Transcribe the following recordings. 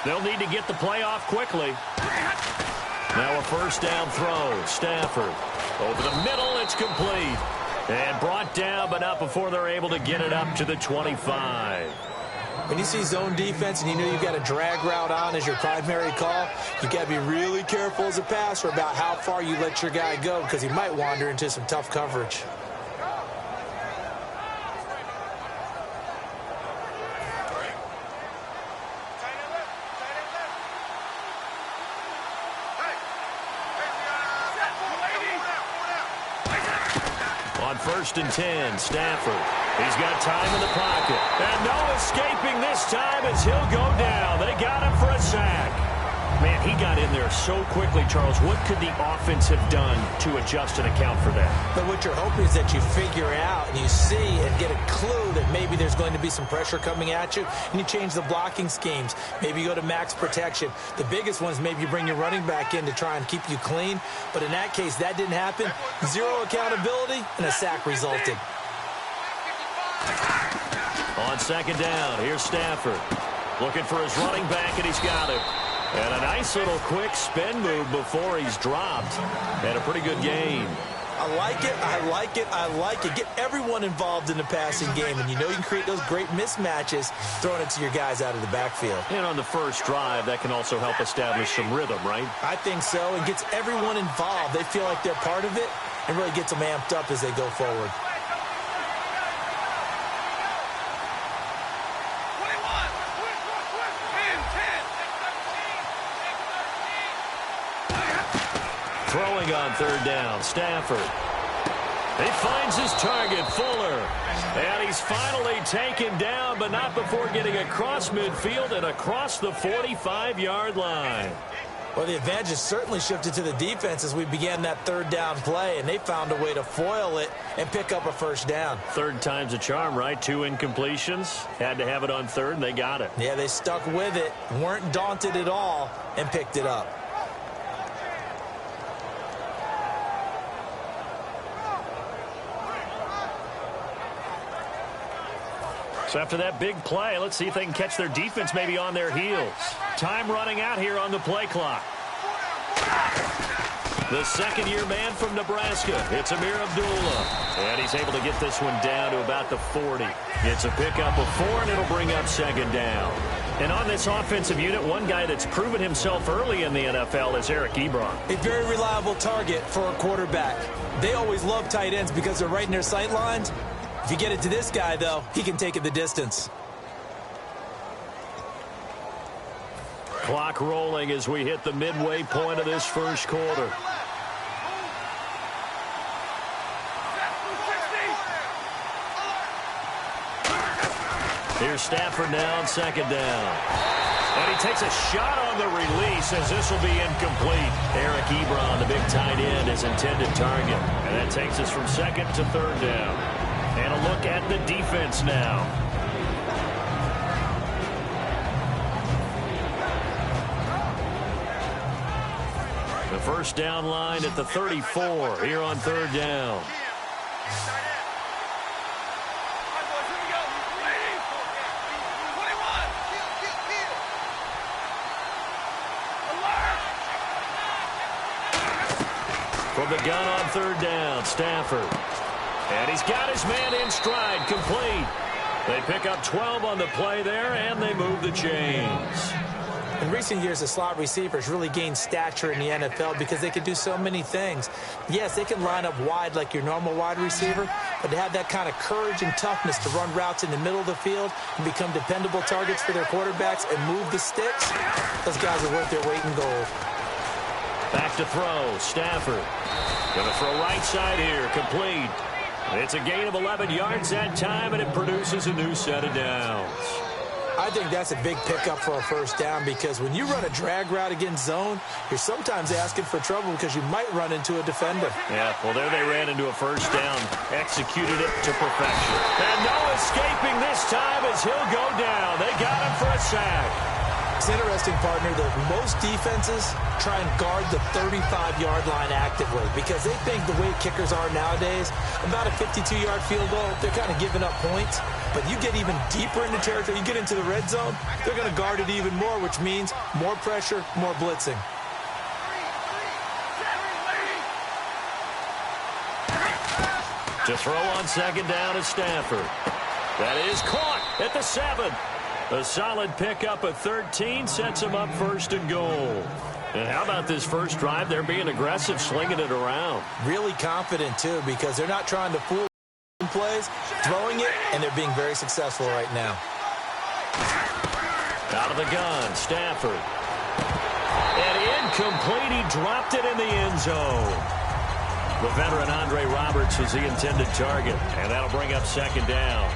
They'll need to get the play off quickly. Now a first down throw. Stafford. Over the middle, it's complete. And brought down, but not before they're able to get it up to the 25. When you see zone defense and you know you've got a drag route on as your primary call, you've got to be really careful as a passer about how far you let your guy go because he might wander into some tough coverage. On 1st and 10, Stafford. He's got time in the pocket. And no escaping this time as he'll go down. They got him for a sack. Man, he got in there so quickly, Charles. What could the offense have done to adjust and account for that? But what you're hoping is that you figure out and you see and get a clue that maybe there's going to be some pressure coming at you, and you change the blocking schemes. Maybe you go to max protection. The biggest one is maybe you bring your running back in to try and keep you clean. But in that case, that didn't happen. Zero accountability, and a sack resulted. On 2nd down, here's Stafford. Looking for his running back, and he's got him. And a nice little quick spin move before he's dropped. And a pretty good game. I like it, I like it, I like it. Get everyone involved in the passing game, and you know you can create those great mismatches throwing it to your guys out of the backfield. And on the first drive, that can also help establish some rhythm, right? I think so, and gets everyone involved. They feel like they're part of it and really gets them amped up as they go forward. Throwing on 3rd down, Stafford. He finds his target, Fuller. And he's finally taken down, but not before getting across midfield and across the 45-yard line. Well, the advantage has certainly shifted to the defense as we began that 3rd down play, and they found a way to foil it and pick up a first down. 3rd time's a charm, right? 2 incompletions. Had to have it on 3rd, and they got it. Yeah, they stuck with it, weren't daunted at all, and picked it up. So after that big play, let's see if they can catch their defense maybe on their heels. Time running out here on the play clock. The second-year man from Nebraska, it's Amir Abdullah. And he's able to get this one down to about the 40. It's a pickup of 4, and it'll bring up 2nd down. And on this offensive unit, one guy that's proven himself early in the NFL is Eric Ebron. A very reliable target for a quarterback. They always love tight ends because they're right in their sight lines. If you get it to this guy, though, he can take it the distance. Clock rolling as we hit the midway point of this first quarter. Here's Stafford now on 2nd down. And he takes a shot on the release as this will be incomplete. Eric Ebron, the big tight end, his intended target. And that takes us from 2nd to 3rd down. And a look at the defense now. The first down line at the 34 here on 3rd down. From the gun on 3rd down, Stafford. And he's got his man in stride, complete. They pick up 12 on the play there, and they move the chains. In recent years, the slot receivers really gained stature in the NFL because they can do so many things. Yes, they can line up wide like your normal wide receiver, but to have that kind of courage and toughness to run routes in the middle of the field and become dependable targets for their quarterbacks and move the sticks, those guys are worth their weight in gold. Back to throw, Stafford. Going to throw right side here, complete. It's a gain of 11 yards that time, and it produces a new set of downs. I think that's a big pickup for a first down because when you run a drag route against zone, you're sometimes asking for trouble because you might run into a defender. Yeah, well, there they ran into a first down, executed it to perfection. And no escaping this time as he'll go down. They got him for a sack. It's interesting, partner, that most defenses try and guard the 35-yard line actively because they think the way kickers are nowadays, about a 52-yard field goal, they're kind of giving up points. But you get even deeper into territory, you get into the red zone, they're going to guard it even more, which means more pressure, more blitzing. To throw on second down is Stafford. That is caught at the 7. A solid pickup of 13 sets him up first and goal. And how about this first drive? They're being aggressive, slinging it around. Really confident, too, because they're not trying to fool plays, throwing it, and they're being very successful right now. Out of the gun, Stafford. And incomplete. He dropped it in the end zone. The veteran Andre Roberts was the intended target, and that'll bring up second down.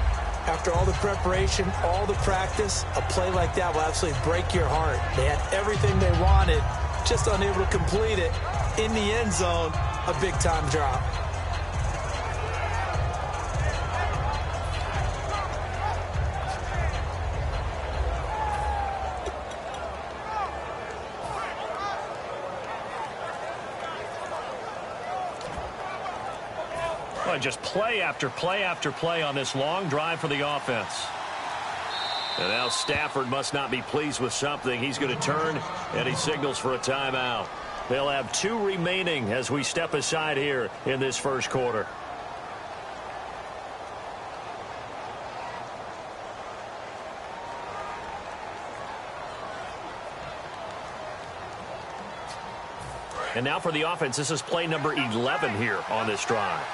After all the preparation, all the practice, a play like that will absolutely break your heart. They had everything they wanted, just unable to complete it. In the end zone, a big-time drop. Just play after play after play on this long drive for the offense. And now Stafford must not be pleased with something. He's going to turn, and he signals for a timeout. They'll have 2 remaining as we step aside here in this first quarter. And now for the offense, this is play number 11 here on this drive.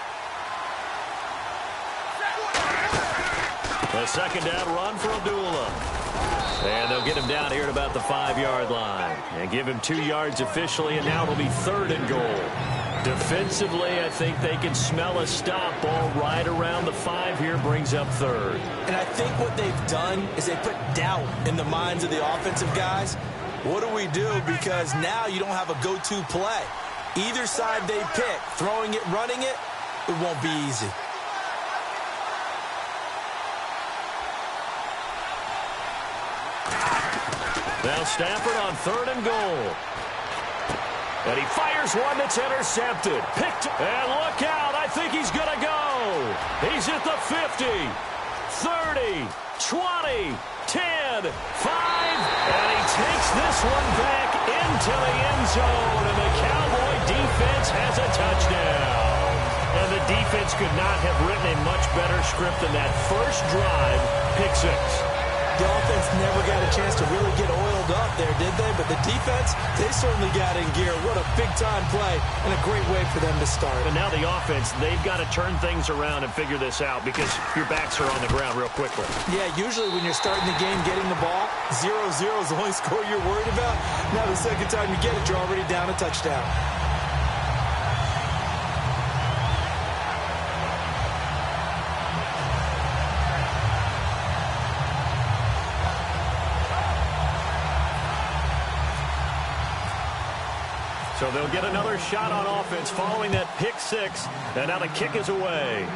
A second down run for Abdullah. And they'll get him down here at about the 5-yard line. And give him 2 yards officially, and now it'll be 3rd and goal. Defensively, I think they can smell a stop. Ball right around the 5 here, brings up 3rd. And I think what they've done is they put doubt in the minds of the offensive guys. What do we do? Because now you don't have a go-to play. Either side they pick, throwing it, running it, it won't be easy. Now Stafford on 3rd and goal. And he fires one that's intercepted. Picked. And look out. I think he's going to go. He's at the 50, 30, 20, 10, 5. And he takes this one back into the end zone. And the Cowboy defense has a touchdown. And the defense could not have written a much better script than that first drive. Pick 6. The offense never got a chance to really get oiled up there, did they? But the defense, they certainly got in gear. What a big-time play and a great way for them to start. But now the offense, they've got to turn things around and figure this out because your backs are on the ground real quickly. Yeah, usually when you're starting the game, getting the ball, 0-0 is the only score you're worried about. Now the second time you get it, you're already down a touchdown. So they'll get another shot on offense following that pick 6. And now the kick is away.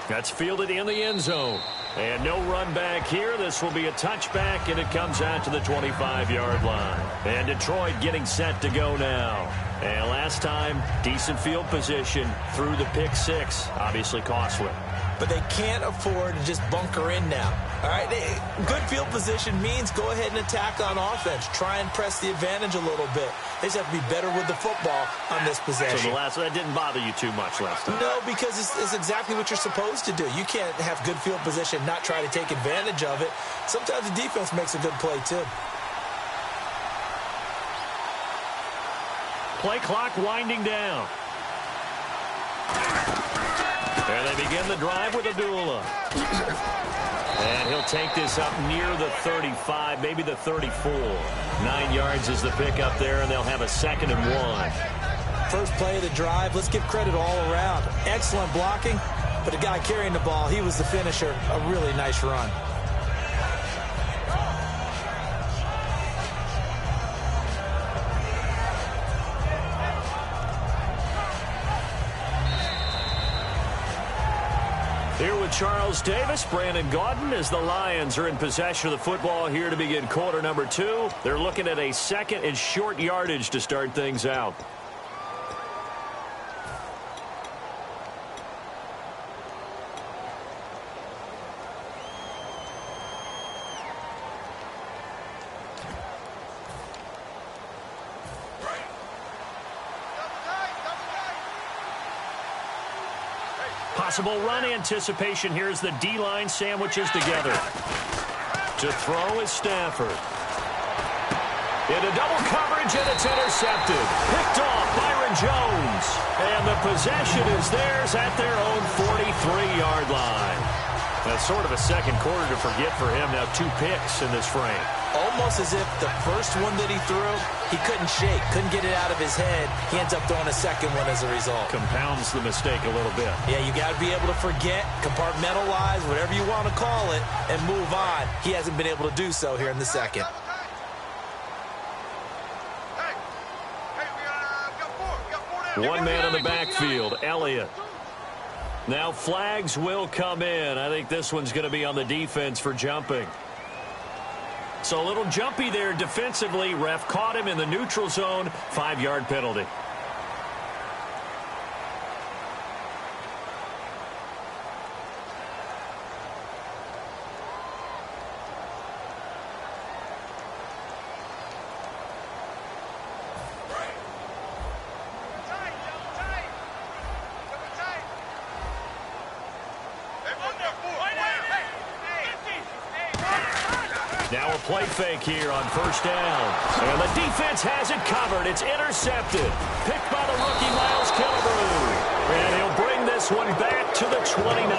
That's fielded in the end zone. And no run back here. This will be a touchback, and it comes out to the 25-yard line. And Detroit getting set to go now. And last time, decent field position through the pick 6. Obviously costly. But they can't afford to just bunker in now. All right, good field position means go ahead and attack on offense. Try and press the advantage a little bit. They just have to be better with the football on this possession. So that didn't bother you too much last time? No, because it's exactly what you're supposed to do. You can't have good field position, not try to take advantage of it. Sometimes the defense makes a good play, too. Play clock winding down. And they begin the drive with Abdullah. And he'll take this up near the 35, maybe the 34. 9 yards is the pickup there, and they'll have a 2nd and 1. First play of the drive, let's give credit all around. Excellent blocking, but the guy carrying the ball, he was the finisher. A really nice run. Here with Charles Davis, Brandon Gaudin, as the Lions are in possession of the football here to begin quarter number 2. They're looking at a second and short yardage to start things out. Possible run anticipation. Here's the D-line sandwiches together. To throw is Stafford. Into double coverage, and it's intercepted. Picked off Byron Jones. And the possession is theirs at their own 43-yard line. That's sort of a second quarter to forget for him. Now 2 picks in this frame. Almost as if the first one that he threw, he couldn't shake, couldn't get it out of his head. He ends up throwing a second one as a result. Compounds the mistake a little bit. Yeah, you got to be able to forget, compartmentalize, whatever you want to call it, and move on. He hasn't been able to do so here in the second. One man in the backfield, Elliott. Now flags will come in. I think this one's going to be on the defense for jumping. So a little jumpy there defensively. Ref caught him in the neutral zone. 5-yard penalty. Now a play fake here on first down. And the defense has it covered. It's intercepted. Picked by the rookie Miles Killebrew. And he'll bring this one back to the 29.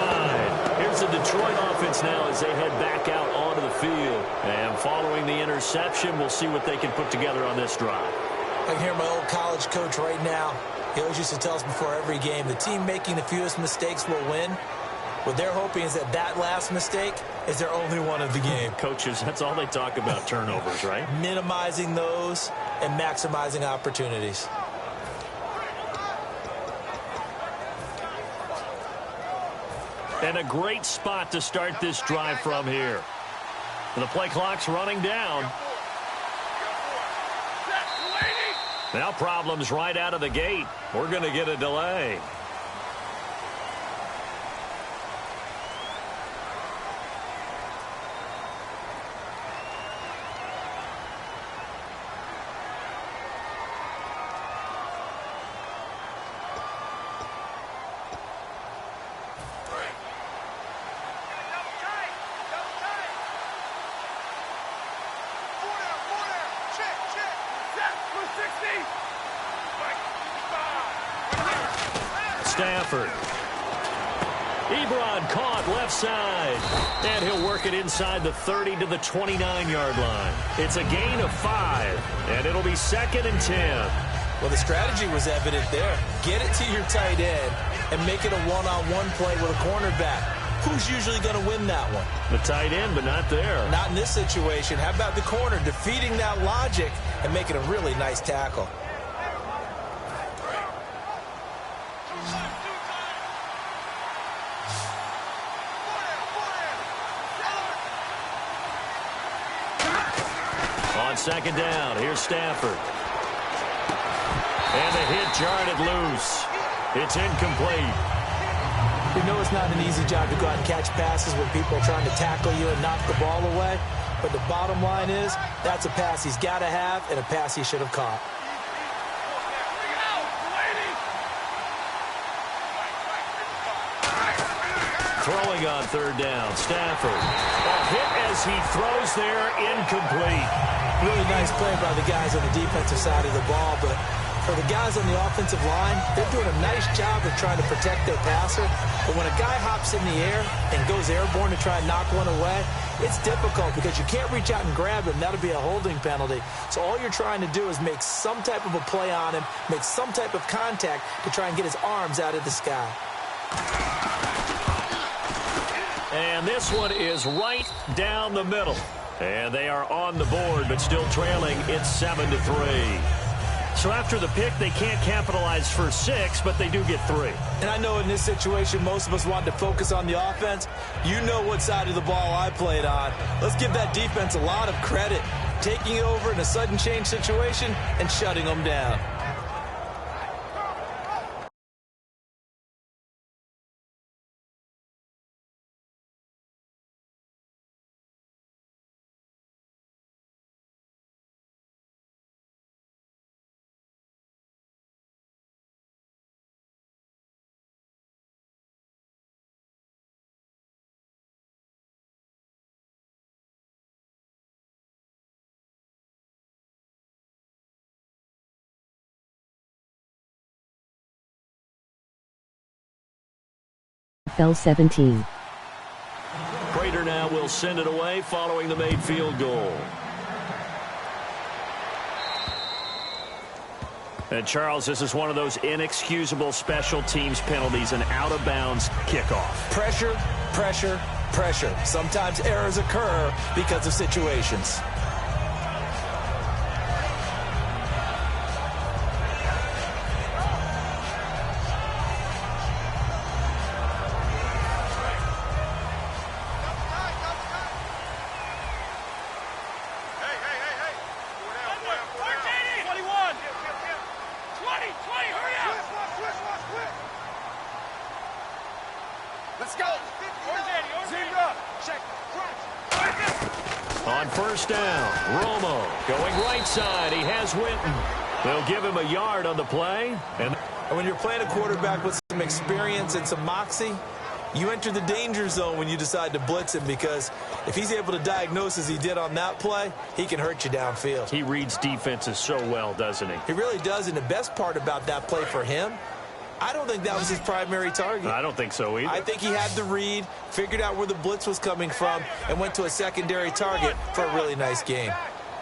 Here's the Detroit offense now as they head back out onto the field. And following the interception, we'll see what they can put together on this drive. I can hear my old college coach right now. He always used to tell us before every game, the team making the fewest mistakes will win. What they're hoping is that that last mistake is their only one of the game. Coaches, that's all they talk about, turnovers, right? Minimizing those and maximizing opportunities. And a great spot to start this drive from here. The play clock's running down. Now problems right out of the gate. We're going to get a delay. Stafford. Ebron caught left side. And he'll work it inside the 30 to the 29-yard line. It's a gain of 5. And it'll be 2nd and 10. Well, the strategy was evident there. Get it to your tight end and make it a one-on-one play with a cornerback. Who's usually going to win that one? The tight end, but not there. Not in this situation. How about the corner defeating that logic and making a really nice tackle? On second down, here's Stafford. And the hit jarred it loose. It's incomplete. You know it's not an easy job to go out and catch passes when people are trying to tackle you and knock the ball away. But the bottom line is, that's a pass he's got to have and a pass he should have caught. Throwing on third down, Stafford. A hit as he throws there, incomplete. Really nice play by the guys on the defensive side of the ball, but for the guys on the offensive line, they're doing a nice job of trying to protect their passer. But when a guy hops in the air and goes airborne to try and knock one away, it's difficult because you can't reach out and grab him. That'll be a holding penalty. So all you're trying to do is make some type of a play on him, make some type of contact to try and get his arms out of the sky. And this one is right down the middle. And they are on the board, but still trailing. It's 7-3. So after the pick, they can't capitalize for 6, but they do get 3. And I know in this situation, most of us wanted to focus on the offense. You know what side of the ball I played on. Let's give that defense a lot of credit, taking over in a sudden change situation and shutting them down. Fell 17. Prater now will send it away following the made field goal. And, Charles, this is one of those inexcusable special teams penalties, an out-of-bounds kickoff. Pressure, pressure, pressure. Sometimes errors occur because of situations. On first down, Romo going right side. He has Winton. They'll give him a yard on the play. And when you're playing a quarterback with some experience and some moxie, you enter the danger zone when you decide to blitz him, because if he's able to diagnose as he did on that play, he can hurt you downfield. He reads defenses so well, doesn't he? He really does, and the best part about that play for him, I don't think that was his primary target. I don't think so either. I think he had the read, figured out where the blitz was coming from, and went to a secondary target for a really nice game.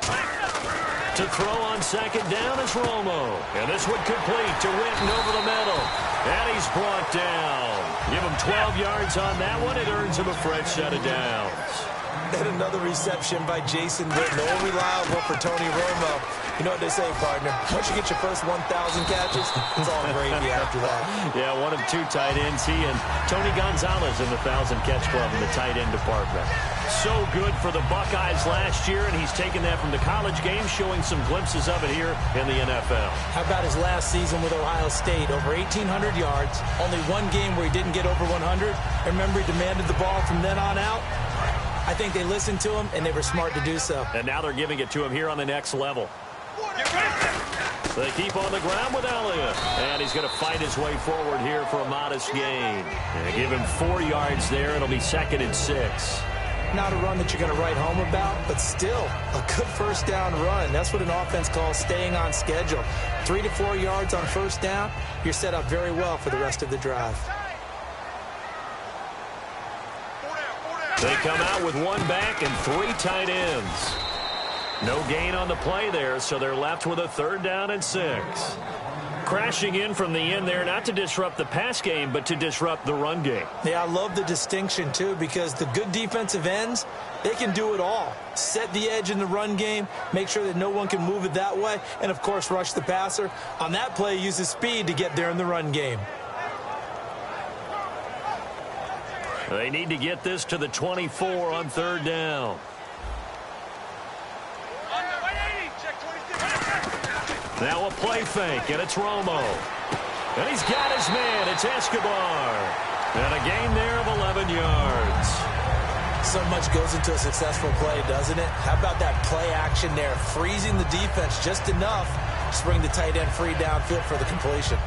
To throw on second down is Romo. And this one complete to Winton over the middle. And he's brought down. Give him 12 yards on that one. It earns him a fresh set of downs. And another reception by Jason Witten. All reliable for Tony Romo. You know what they say, partner. Once you get your first 1,000 catches, it's all gravy after that. Yeah, one of 2 tight ends. He and Tony Gonzalez in the 1,000-catch club in the tight end department. So good for the Buckeyes last year, and he's taken that from the college game, showing some glimpses of it here in the NFL. How about his last season with Ohio State? Over 1,800 yards. Only one game where he didn't get over 100. Remember, he demanded the ball from then on out. I think they listened to him, and they were smart to do so. And now they're giving it to him here on the next level. They keep on the ground with Elliott. And he's going to fight his way forward here for a modest gain. And they give him 4 yards there. It'll be 2nd and 6. Not a run that you're going to write home about, but still a good first down run. That's what an offense calls staying on schedule. 3 to 4 yards on first down, you're set up very well for the rest of the drive. They come out with 1 back and 3 tight ends. No gain on the play there, so they're left with a 3rd down and 6. Crashing in from the end there, not to disrupt the pass game, but to disrupt the run game. Yeah, I love the distinction, too, because the good defensive ends, they can do it all. Set the edge in the run game, make sure that no one can move it that way, and, of course, rush the passer. On that play, use his speed to get there in the run game. They need to get this to the 24 on 3rd down. Now a play fake, and it's Romo. And he's got his man. It's Escobar. And a gain there of 11 yards. So much goes into a successful play, doesn't it? How about that play action there? Freezing the defense just enough to bring the tight end free downfield for the completion.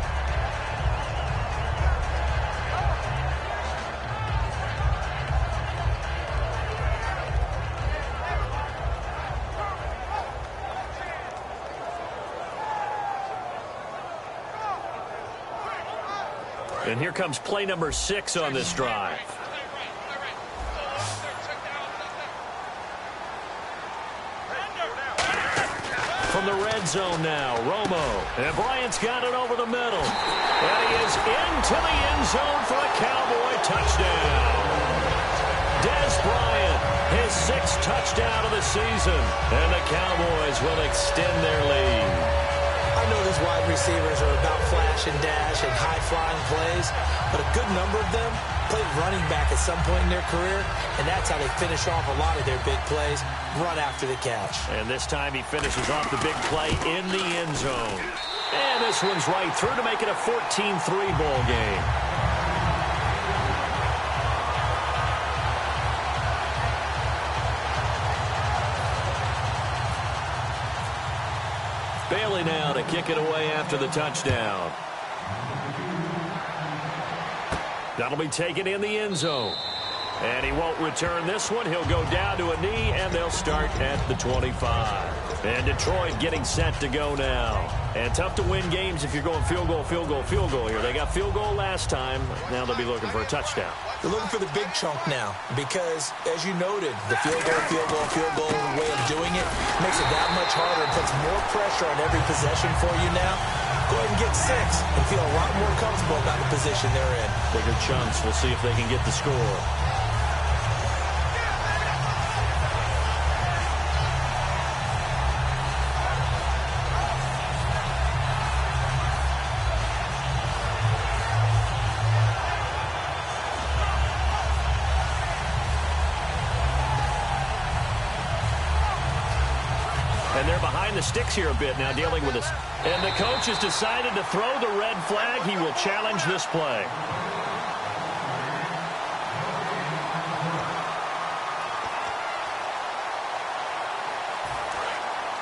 And here comes play number 6 on this drive. From the red zone now, Romo. And Bryant's got it over the middle. And he is into the end zone for a Cowboy touchdown. Dez Bryant, his 6th touchdown of the season. And the Cowboys will extend their lead. I know know these wide receivers are about flash and dash and high-flying plays, but a good number of them played running back at some point in their career, and that's how they finish off a lot of their big plays, run after the catch. And this time he finishes off the big play in the end zone. And this one's right through to make it a 14-3 ball game. Bailey now to kick it away after the touchdown. That'll be taken in the end zone. And he won't return this one. He'll go down to a knee, and they'll start at the 25. And Detroit getting set to go now. And tough to win games if you're going field goal, field goal, field goal here. They got field goal last time. Now they'll be looking for a touchdown. They're looking for the big chunk now because, as you noted, the field goal way of doing it makes it that much harder and puts more pressure on every possession for you now. Go ahead and get 6 and feel a lot more comfortable about the position they're in. Bigger chunks. We'll see if they can get the score. And they're behind the sticks here a bit now, dealing with this. And the coach has decided to throw the red flag. He will challenge this play.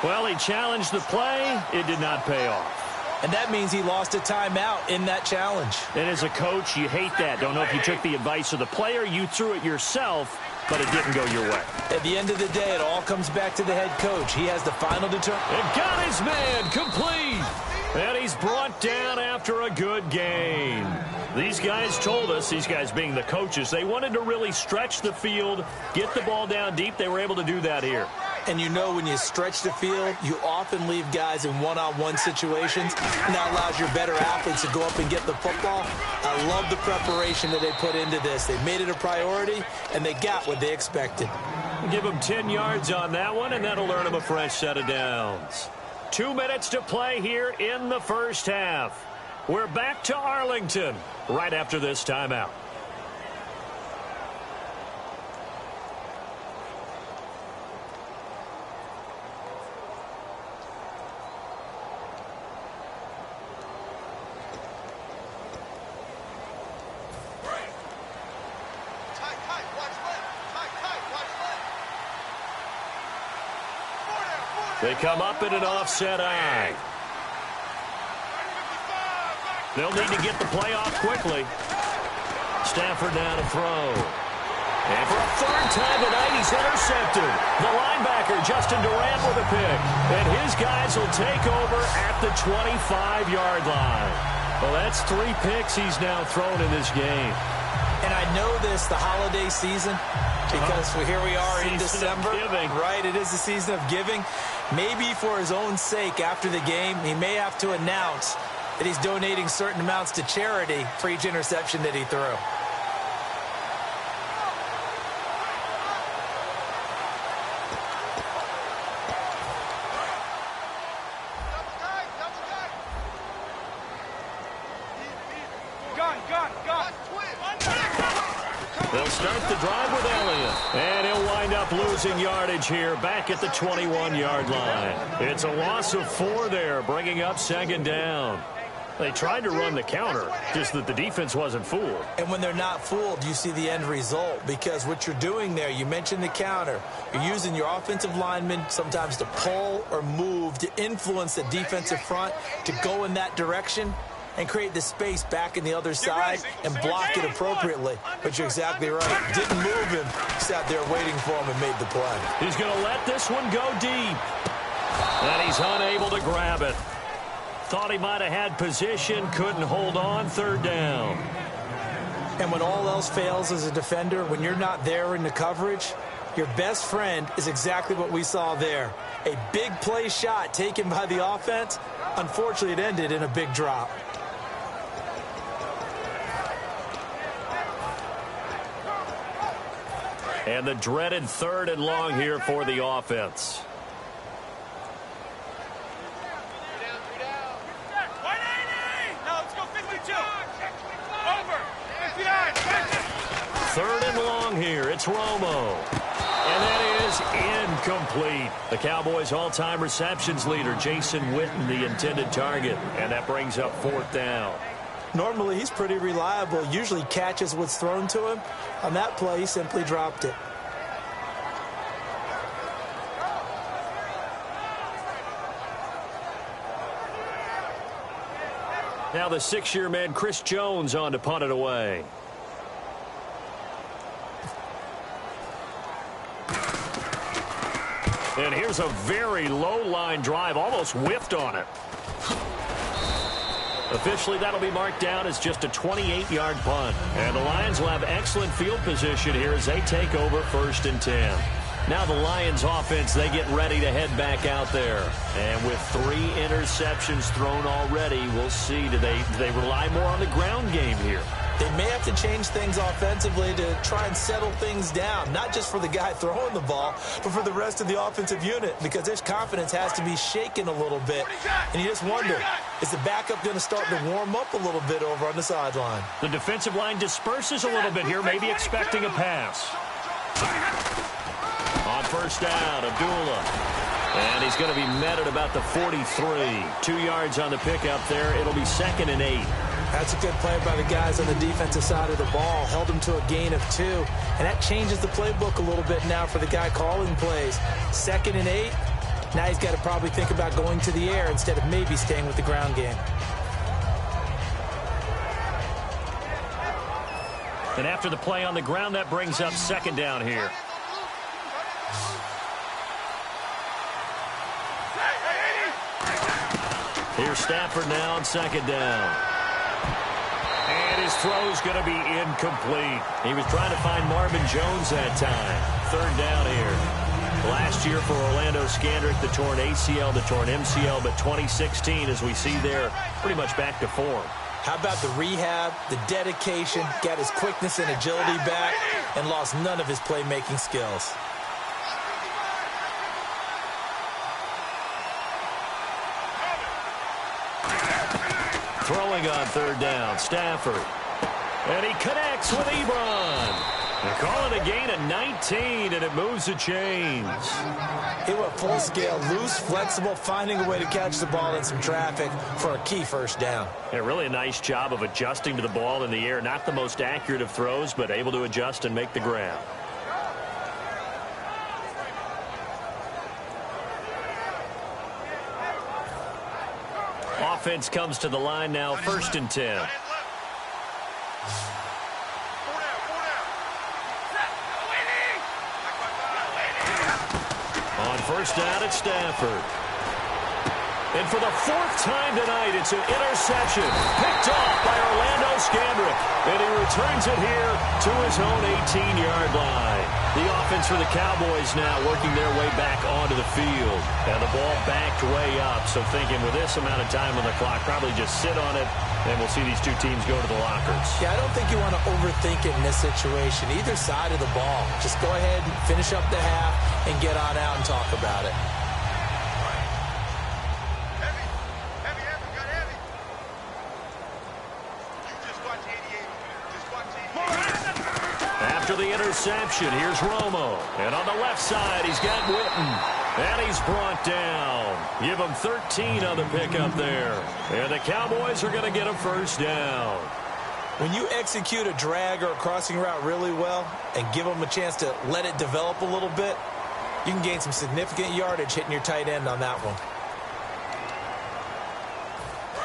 Well, he challenged the play. It did not pay off. And that means he lost a timeout in that challenge. And as a coach, you hate that. Don't know if you took the advice of the player. You threw it yourself, but it didn't go your way. At the end of the day, it all comes back to the head coach. He has the final determination. And got his man complete. And he's brought down after a good game. These guys told us, these guys being the coaches, they wanted to really stretch the field, get the ball down deep. They were able to do that here. And you know when you stretch the field, you often leave guys in one-on-one situations, and that allows your better athletes to go up and get the football. I love the preparation that they put into this. They made it a priority, and they got what they expected. Give them 10 yards on that one, and that'll earn them a fresh set of downs. 2 minutes to play here in the first half. We're back to Arlington right after this timeout. They come up in an offset eye. They'll need to get the play off quickly. Stafford now to throw. And for a third time tonight, he's intercepted. The linebacker, Justin Durant, with a pick. And his guys will take over at the 25-yard line. Well, that's 3 picks he's now thrown in this game. And I know this, the holiday season, because here we are in December. Right, it is the season of giving. Maybe for his own sake after the game, he may have to announce that he's donating certain amounts to charity for each interception that he threw. They'll start the drive with Elliott. And he'll wind up losing yardage here back at the 21-yard line. It's a loss of 4 there, bringing up second down. They tried to run the counter, just that the defense wasn't fooled. And when they're not fooled, you see the end result. Because what you're doing there, you mentioned the counter. You're using your offensive linemen sometimes to pull or move to influence the defensive front to go in that direction and create the space back in the other side and block it appropriately. But you're exactly right. Didn't move him. Sat there waiting for him and made the play. He's going to let this one go deep. And he's unable to grab it. Thought he might have had position, couldn't hold on, third down. And when all else fails as a defender, when you're not there in the coverage, your best friend is exactly what we saw there. A big play shot taken by the offense. Unfortunately, it ended in a big drop. And the dreaded 3rd and long here for the offense. It's Romo. And that is incomplete. The Cowboys' all-time receptions leader, Jason Witten, the intended target. And that brings up 4th down. Normally, he's pretty reliable. Usually catches what's thrown to him. On that play, he simply dropped it. Now the 6-year man, Chris Jones, on to punt it away. And here's a very low-line drive, almost whiffed on it. Officially, that'll be marked down as just a 28-yard punt. And the Lions will have excellent field position here as they take over 1st and 10. Now the Lions offense, they get ready to head back out there. And with 3 interceptions thrown already, we'll see, do they rely more on the ground game here? They may have to change things offensively to try and settle things down, not just for the guy throwing the ball, but for the rest of the offensive unit, because their confidence has to be shaken a little bit. And you just wonder, is the backup going to start to warm up a little bit over on the sideline? The defensive line disperses a little bit here, maybe expecting a pass. On 1st down, Abdullah. And he's going to be met at about the 43. 2 yards on the pickup there. It'll be 2nd and 8. That's a good play by the guys on the defensive side of the ball. Held him to a gain of 2. And that changes the playbook a little bit now for the guy calling plays. 2nd and 8. Now he's got to probably think about going to the air instead of maybe staying with the ground game. And after the play on the ground, that brings up 2nd down here. Here's Stafford now on 2nd down. And his throw's going to be incomplete. He was trying to find Marvin Jones that time. 3rd down here. Last year for Orlando Scandrick, the torn ACL, the torn MCL, but 2016, as we see there, pretty much back to form. How about the rehab, the dedication, got his quickness and agility back, and lost none of his playmaking skills. Throwing on 3rd down, Stafford. And he connects with Ebron. They call it a gain of 19, and it moves the chains. He went full scale, loose, flexible, finding a way to catch the ball in some traffic for a key 1st down. Yeah, really a nice job of adjusting to the ball in the air. Not the most accurate of throws, but able to adjust and make the grab. Offense comes to the line now, 1st and 10. On 1st down, it's Stafford. And for the 4th time tonight, it's an interception picked off by Orlando Scandrick. And he returns it here to his own 18-yard line. The offense for the Cowboys now working their way back onto the field. And the ball backed way up. So thinking with this amount of time on the clock, probably just sit on it, and we'll see these two teams go to the lockers. Yeah, I don't think you want to overthink it in this situation. Either side of the ball. Just go ahead and finish up the half and get on out and talk about it. After the interception, here's Romo. And on the left side, he's got Witten. And he's brought down. Give him 13 on the pickup there. And the Cowboys are going to get a 1st down. When you execute a drag or a crossing route really well and give them a chance to let it develop a little bit, you can gain some significant yardage hitting your tight end on that one.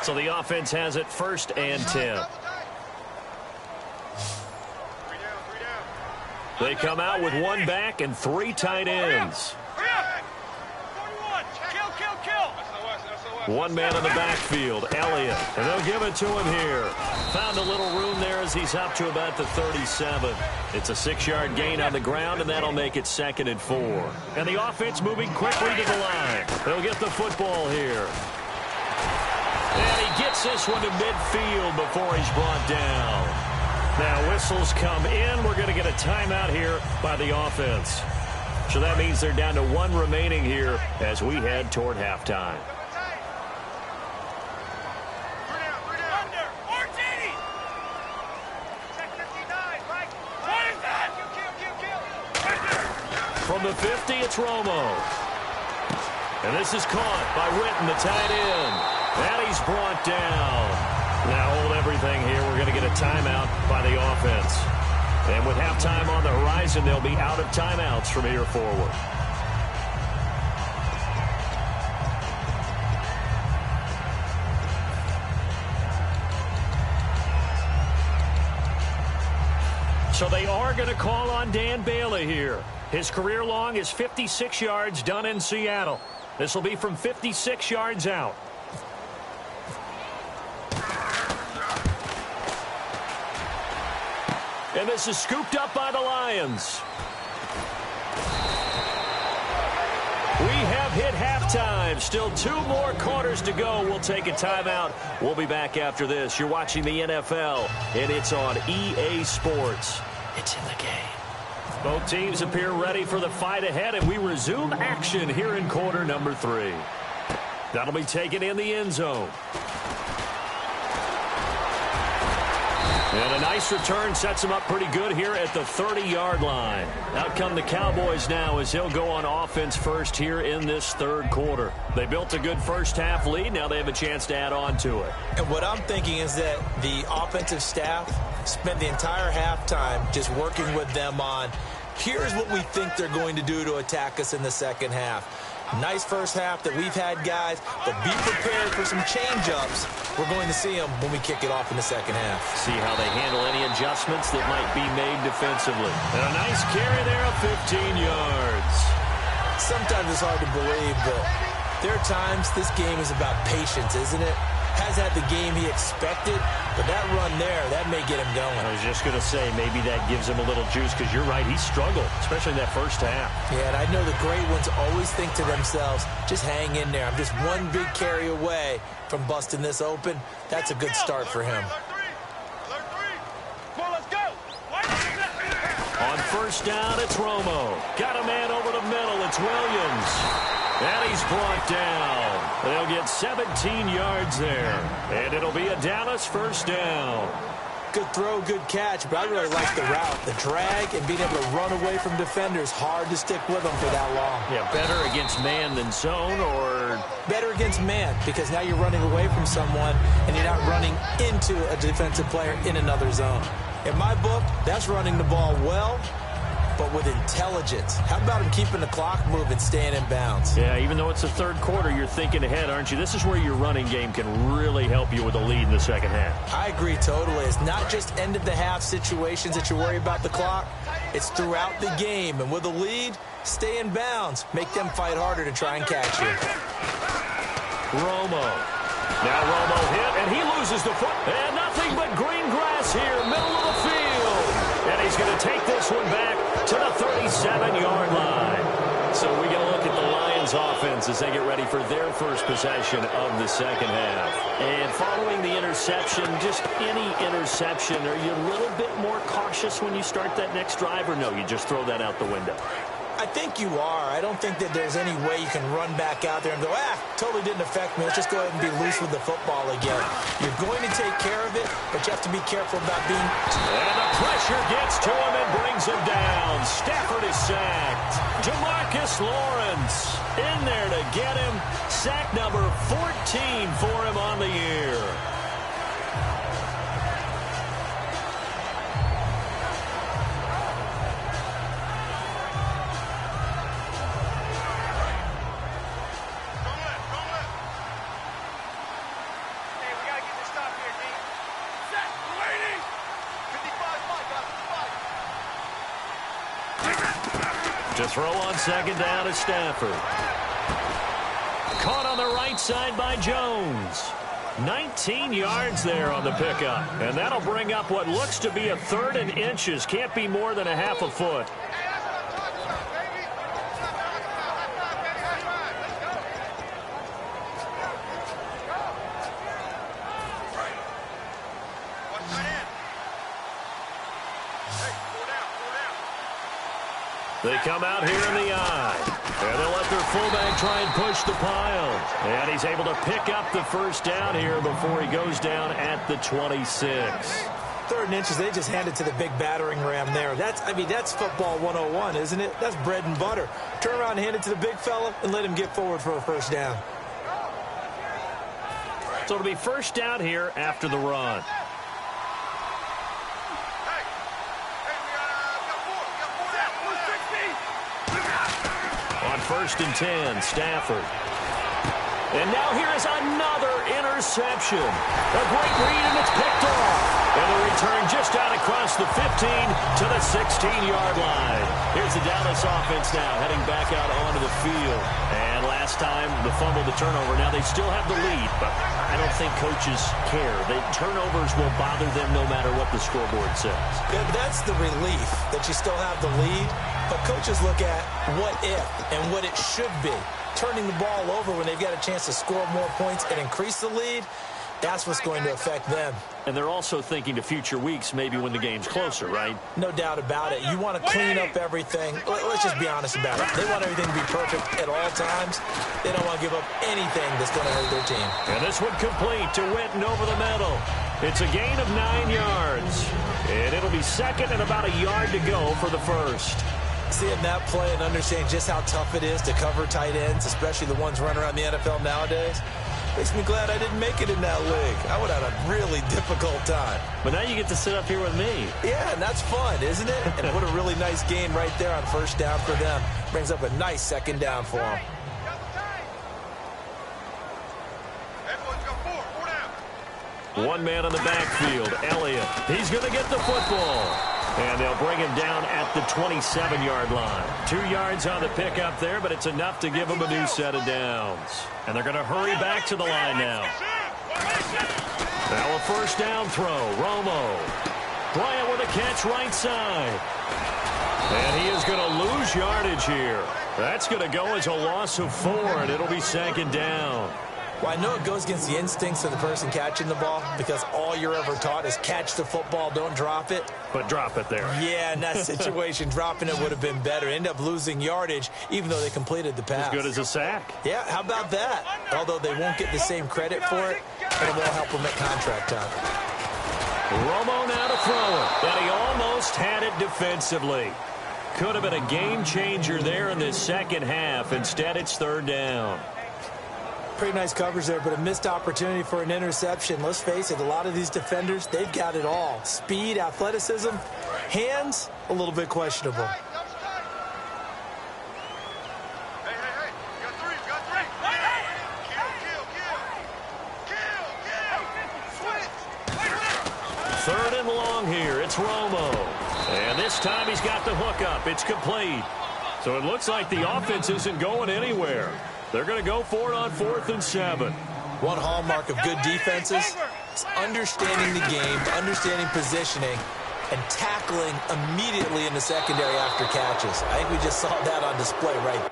So the offense has it 1st and 10. They come out with 1 back and 3 tight ends. 1 man in the backfield, Elliott, and they'll give it to him here. Found a little room there as he's up to about the 37. It's a 6-yard gain on the ground, and that'll make it 2nd and 4. And the offense moving quickly to the line. They'll get the football here. And he gets this one to midfield before he's brought down. Now whistles come in. We're going to get a timeout here by the offense. So that means they're down to 1 remaining here as we head toward halftime. From the 50, it's Romo. And this is caught by Witten, the tight end. And he's brought down. Now hold everything here. We're going to get a timeout by the offense. And with halftime on the horizon, they'll be out of timeouts from here forward. So they are going to call on Dan Bailey here. His career long is 56 yards done in Seattle. This will be from 56 yards out. And this is scooped up by the Lions. We have hit halftime. Still 2 more quarters to go. We'll take a timeout. We'll be back after this. You're watching the NFL, and it's on EA Sports. It's in the game. Both teams appear ready for the fight ahead, and we resume action here in quarter number 3. That'll be taken in the end zone. And a nice return sets him up pretty good here at the 30-yard line. Out come the Cowboys now as he'll go on offense first here in this third quarter. They built a good first-half lead. Now they have a chance to add on to it. And what I'm thinking is that the offensive staff spent the entire halftime just working with them on, here's what we think they're going to do to attack us in the second half. Nice first half that we've had, guys, but be prepared for some change-ups. We're going to see them when we kick it off in the second half. See how they handle any adjustments that might be made defensively. And a nice carry there of 15 yards. Sometimes it's hard to believe, but there are times this game is about patience, isn't it? Has had the game he expected, but that run there, that may get him going. I was just going to say, maybe that gives him a little juice, because you're right, he struggled, especially in that first half. Yeah, and I know the great ones always think to themselves, just hang in there. I'm just one big carry away from busting this open. That's a good start for him. On first down, it's Romo. Got a man over the middle. It's Williams. And he's brought down. They'll get 17 yards there. And it'll be a Dallas first down. Good throw, good catch, but I really like the route. The drag and being able to run away from defenders, hard to stick with them for that long. Yeah, better against man than zone, or? Better against man, because now you're running away from someone and you're not running into a defensive player in another zone. In my book, that's running the ball well, but with intelligence. How about him keeping the clock moving, staying in bounds? Yeah, even though it's the third quarter, you're thinking ahead, aren't you? This is where your running game can really help you with a lead in the second half. I agree totally. It's not just end-of-the-half situations that you worry about the clock. It's throughout the game. And with a lead, stay in bounds. Make them fight harder to try and catch you. Romo. Now Romo hit, and he loses the foot. And nothing but green grass here, middle of the field. And he's going to take this one back to the 37-yard line. So we get a look at the Lions offense as they get ready for their first possession of the second half. And following the interception, just any interception, are you a little bit more cautious when you start that next drive, or no, you just throw that out the window? I think you are. I don't think that there's any way you can run back out there and go, totally didn't affect me. Let's just go ahead and be loose with the football again. You're going to take care of it, but you have to be careful about being... And the pressure gets to him and brings him down. Stafford is sacked. Jamarcus Lawrence in there to get him. Sack number 14 for him on the year. To throw on second down is Stafford. Caught on the right side by Jones. 19 yards there on the pickup. And that'll bring up what looks to be a third and inches. Can't be more than a half a foot. They come out here in the eye. And they'll let their fullback try and push the pile. And he's able to pick up the first down here before he goes down at the 26. 3rd and inches, they just hand it to the big battering ram there. That's football 101, isn't it? That's bread and butter. Turn around and hand it to the big fella and let him get forward for a first down. So it'll be first down here after the run. On 1st and 10, Stafford. And now here is another interception. A great read, and it's picked off. And the return just out across the 15 to the 16-yard line. Here's the Dallas offense now heading back out onto the field. And last time, the fumble, the turnover. Now they still have the lead, but I don't think coaches care. Turnovers will bother them no matter what the scoreboard says. Yeah, that's the relief that you still have the lead. But coaches look at what if and what it should be. Turning the ball over when they've got a chance to score more points and increase the lead, that's what's going to affect them. And they're also thinking to future weeks, maybe when the game's closer, right? No doubt about it. You want to clean up everything. Let's just be honest about it. They want everything to be perfect at all times. They don't want to give up anything that's going to hurt their team. And this one complete to Witten over the middle. It's a gain of 9 yards. And it'll be second and about a yard to go for the first. Seeing that play and understanding just how tough it is to cover tight ends, especially the ones running around the NFL nowadays, makes me glad I didn't make it in that league. I would have had a really difficult time. But now you get to sit up here with me. Yeah, and that's fun, isn't it? And what a really nice gain right there on first down for them. Brings up a nice second down for them. One man on the backfield, Elliott. He's going to get the football. And they'll bring him down at the 27-yard line. 2 yards on the pickup there, but it's enough to give him a new set of downs. And they're going to hurry back to the line now. Now a first down throw, Romo. Bryant with a catch right side. And he is going to lose yardage here. That's going to go as a loss of 4, and it'll be second down. Well, I know it goes against the instincts of the person catching the ball because all you're ever taught is catch the football, don't drop it. But drop it there. Yeah, in that situation, dropping it would have been better. End up losing yardage even though they completed the pass. As good as a sack. Yeah, how about that? Although they won't get the same credit for it, but it won't help them at contract time. Romo now to throw it. And he almost had it defensively. Could have been a game changer there in this second half. Instead, it's third down. Pretty nice coverage there, but a missed opportunity for an interception. Let's face it, a lot of these defenders, they've got it all. Speed, athleticism, hands, a little bit questionable. Third and long here. It's Romo. And this time he's got the hook up. It's complete. So it looks like the offense isn't going anywhere. They're going to go for it on 4th and 7. One hallmark of good defenses is understanding the game, understanding positioning, and tackling immediately in the secondary after catches. I think we just saw that on display right now.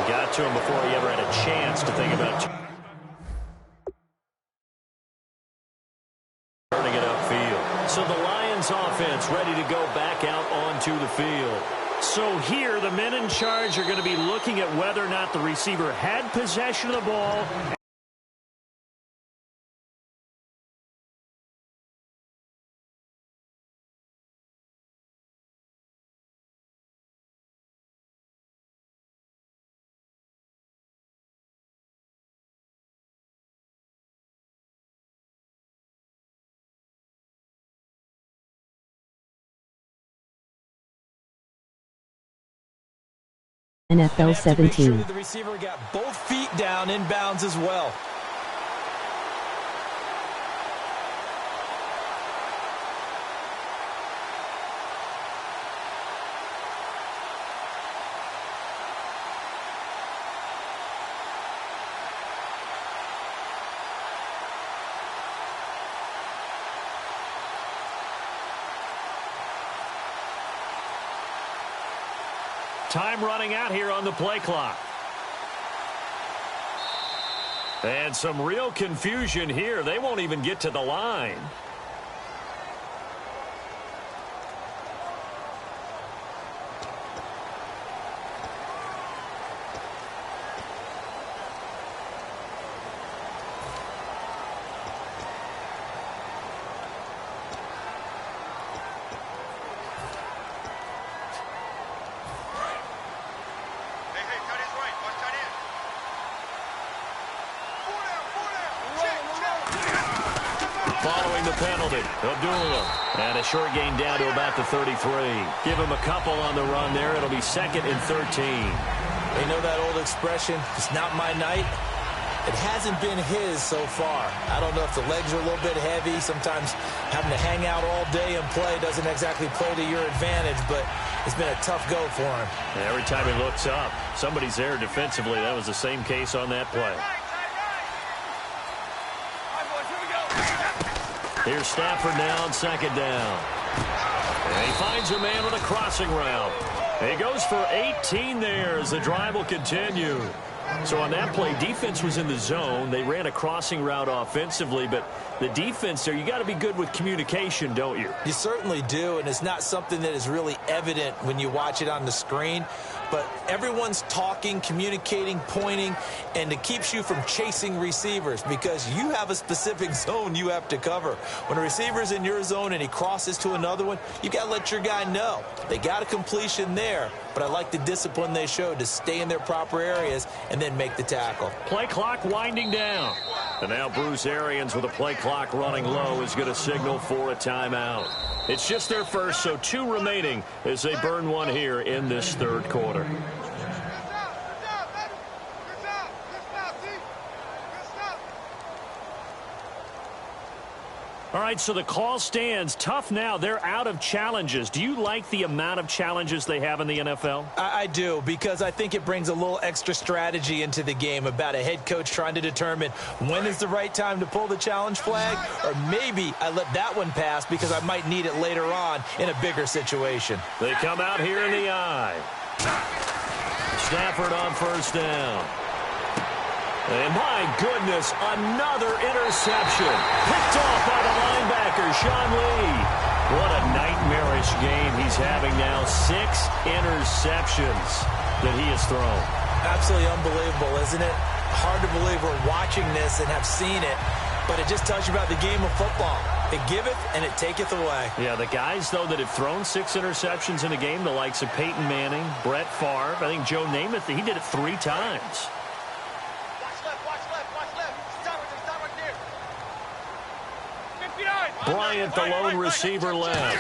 Got to him before he ever had a chance to think about turning it upfield. So the Lions offense ready to go back out onto the field. So here the men in charge are going to be looking at whether or not the receiver had possession of the ball. NFL 17. The receiver got both feet down inbounds as well. Time running out here on the play clock. And some real confusion here. They won't even get to the line. Following the penalty, Abdullah. And a short gain down to about the 33. Give him a couple on the run there. It'll be 2nd and 13. You know that old expression, it's not my night? It hasn't been his so far. I don't know if the legs are a little bit heavy. Sometimes having to hang out all day and play doesn't exactly play to your advantage, but it's been a tough go for him. And every time he looks up, somebody's there defensively. That was the same case on that play. Here's Stafford now on 2nd down. And he finds a man with a crossing route. He goes for 18 there as the drive will continue. So on that play, defense was in the zone. They ran a crossing route offensively, but the defense there, you got to be good with communication, don't you? You certainly do, and it's not something that is really evident when you watch it on the screen. But everyone's talking, communicating, pointing, and it keeps you from chasing receivers because you have a specific zone you have to cover. When a receiver's in your zone and he crosses to another one, you got to let your guy know. They got a completion there, but I like the discipline they showed to stay in their proper areas and then make the tackle. Play clock winding down. And now Bruce Arians with a play clock running low is going to signal for a timeout. It's just their first, so 2 remaining as they burn one here in this 3rd quarter. All right, so the call stands. Tough now. They're out of challenges. Do you like the amount of challenges they have in the NFL? I do, because I think it brings a little extra strategy into the game about a head coach trying to determine when is the right time to pull the challenge flag, or maybe I let that one pass because I might need it later on in a bigger situation. They come out here in the eye. Stafford on 1st down. And my goodness, another interception. Picked off by the linebacker, Sean Lee. What a nightmarish game he's having now. 6 interceptions that he has thrown. Absolutely unbelievable, isn't it? Hard to believe we're watching this and have seen it, but it just tells you about the game of football. It giveth and it taketh away. Yeah, the guys, though, that have thrown 6 interceptions in a game, the likes of Peyton Manning, Brett Favre, I think Joe Namath, he did it 3 times. Bryant, the lone receiver, left.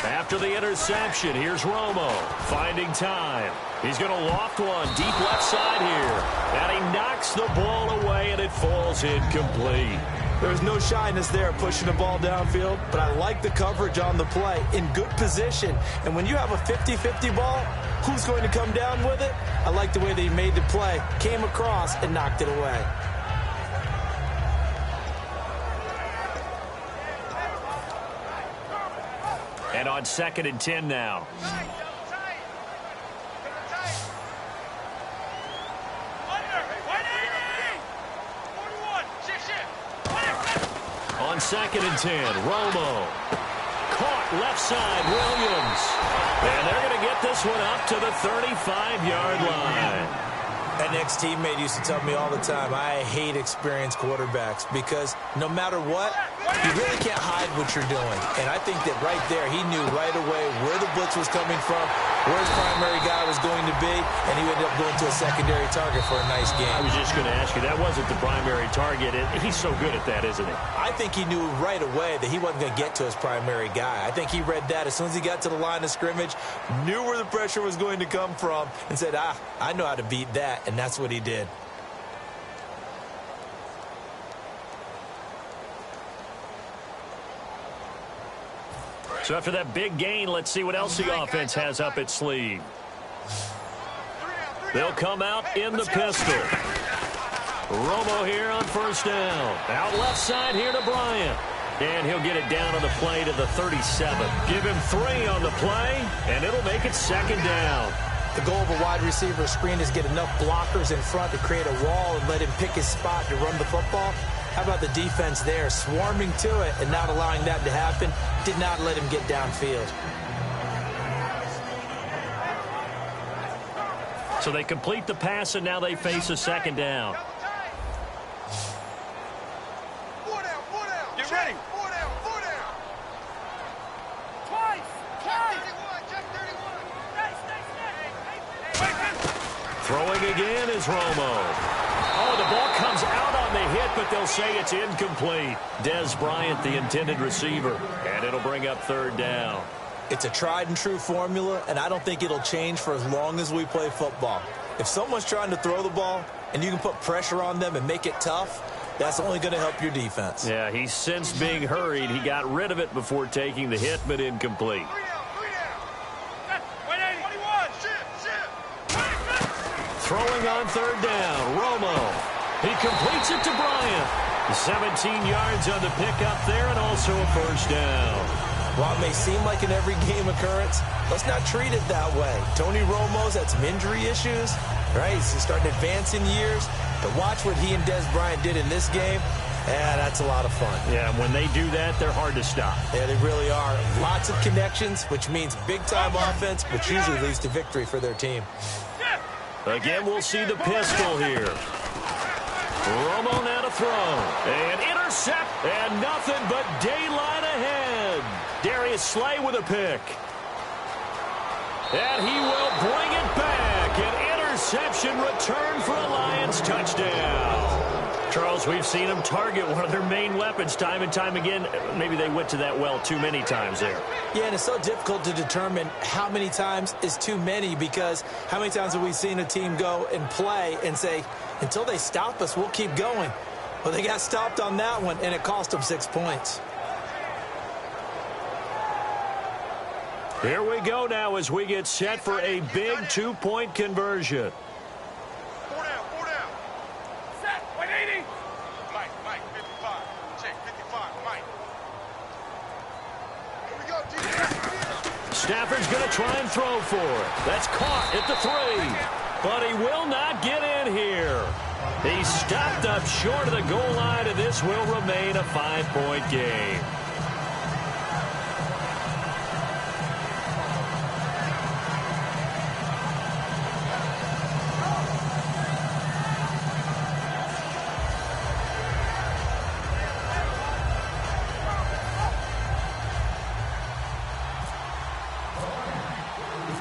After the interception, here's Romo finding time. He's going to loft one deep left side here. And he knocks the ball away, and it falls incomplete. There's no shyness there pushing the ball downfield, but I like the coverage on the play in good position. And when you have a 50-50 ball, who's going to come down with it? I like the way that he made the play, came across, and knocked it away. And on 2nd and 10 now. On 2nd and 10, Romo. Caught left side, Williams. And they're going to get this one up to the 35-yard line. An ex-teammate used to tell me all the time, I hate experienced quarterbacks because no matter what, you really can't hide what you're doing. And I think that right there, he knew right away where the blitz was coming from, where his primary guy was going to be, and he ended up going to a secondary target for a nice game. I was just going to ask you, that wasn't the primary target. He's so good at that, isn't he? I think he knew right away that he wasn't going to get to his primary guy. I think he read that as soon as he got to the line of scrimmage, knew where the pressure was going to come from, and said, I know how to beat that. And that's what he did. So after that big gain, let's see what else the offense has up its sleeve. They'll come out in the pistol. Romo here on 1st down. Out left side here to Bryant. And he'll get it down on the play to the 37. Give him 3 on the play, and it'll make it 2nd down. The goal of a wide receiver screen is get enough blockers in front to create a wall and let him pick his spot to run the football. How about the defense there, swarming to it and not allowing that to happen? Did not let him get downfield. So they complete the pass, and now they face a 2nd down. Get ready. Throwing again is Romo. Oh, the ball comes out on the hit, but they'll say it's incomplete. Dez Bryant, the intended receiver, and it'll bring up 3rd down. It's a tried-and-true formula, and I don't think it'll change for as long as we play football. If someone's trying to throw the ball and you can put pressure on them and make it tough, that's only going to help your defense. Yeah, he sensed being hurried. He got rid of it before taking the hit, but incomplete. Throwing on 3rd down, Romo. He completes it to Bryant. 17 yards on the pickup there, and also a 1st down. While it may seem like an every-game occurrence, let's not treat it that way. Tony Romo's had some injury issues, right? He's starting to advance in years. But watch what he and Dez Bryant did in this game. Yeah, that's a lot of fun. Yeah, when they do that, they're hard to stop. Yeah, they really are. Lots of connections, which means big-time offense, which usually leads to victory for their team. Again, we'll see the pistol here. Romo now to throw. And intercept. And nothing but daylight ahead. Darius Slay with a pick. And he will bring it back. An interception return for a Lions touchdown. Charles, we've seen them target one of their main weapons time and time again. Maybe they went to that well too many times there. Yeah, and it's so difficult to determine how many times is too many, because how many times have we seen a team go and play and say, until they stop us, we'll keep going. Well, they got stopped on that one, and it cost them 6 points. Here we go now as we get set for a big 2-point conversion. Stafford's going to try and throw for it. That's caught at the 3. But he will not get in here. He stopped up short of the goal line, and this will remain a 5-point game.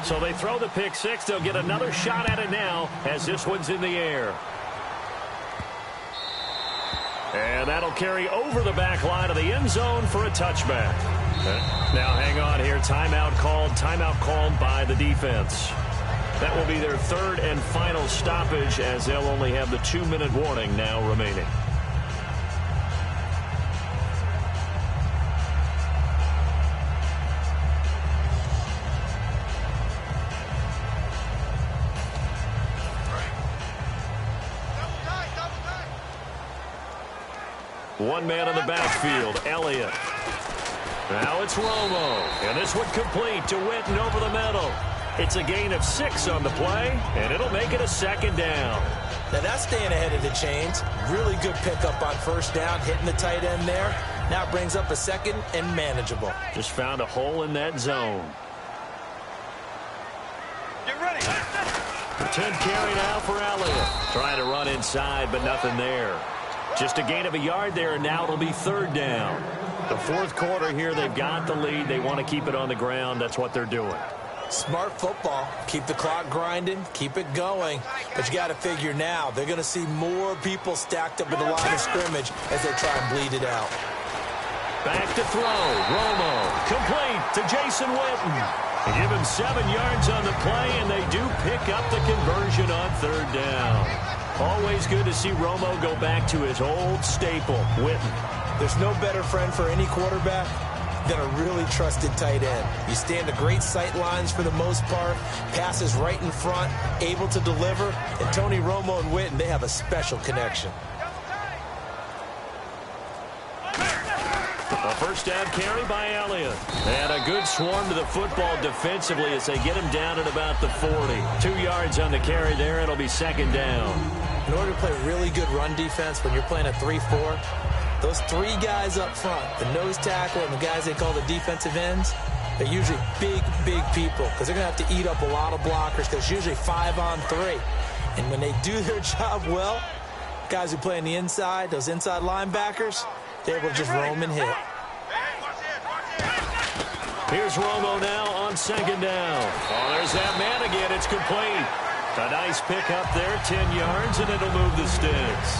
So they throw the pick 6. They'll get another shot at it now as this one's in the air. And that'll carry over the back line of the end zone for a touchback. Now hang on here. Timeout called by the defense. That will be their 3rd and final stoppage, as they'll only have the 2-minute warning now remaining. One man on the backfield, Elliott. Now it's Romo, and this one complete to Witten over the middle. It's a gain of 6 on the play, and it'll make it a 2nd down. Now that's staying ahead of the chains. Really good pickup on 1st down, hitting the tight end there. Now it brings up a 2nd and manageable. Just found a hole in that zone. Get ready. 10 carry now for Elliott. Trying to run inside, but nothing there. Just a gain of a yard there, and now it'll be 3rd down. The 4th quarter here, they've got the lead. They want to keep it on the ground. That's what they're doing. Smart football. Keep the clock grinding. Keep it going. But you got to figure now, they're going to see more people stacked up in the line of scrimmage as they try and bleed it out. Back to throw. Romo. Complete to Jason Witten. They give him 7 yards on the play, and they do pick up the conversion on 3rd down. Always good to see Romo go back to his old staple, Witten. There's no better friend for any quarterback than a really trusted tight end. You stand to great sight lines for the most part, passes right in front, able to deliver, and Tony Romo and Witten, they have a special connection. A first down carry by Elliott. And a good swarm to the football defensively as they get him down at about the 40. 2 yards on the carry there. It'll be second down. In order to play really good run defense when you're playing a 3-4, those 3 guys up front, the nose tackle and the guys they call the defensive ends, they're usually big, big people because they're going to have to eat up a lot of blockers because it's usually 5-on-3. And when they do their job well, guys who play on the inside, those inside linebackers, they're able to just roam and hit. Here's Romo now on second down. Oh, there's that man again. It's complete. A nice pick up there, 10 yards, and it'll move the sticks.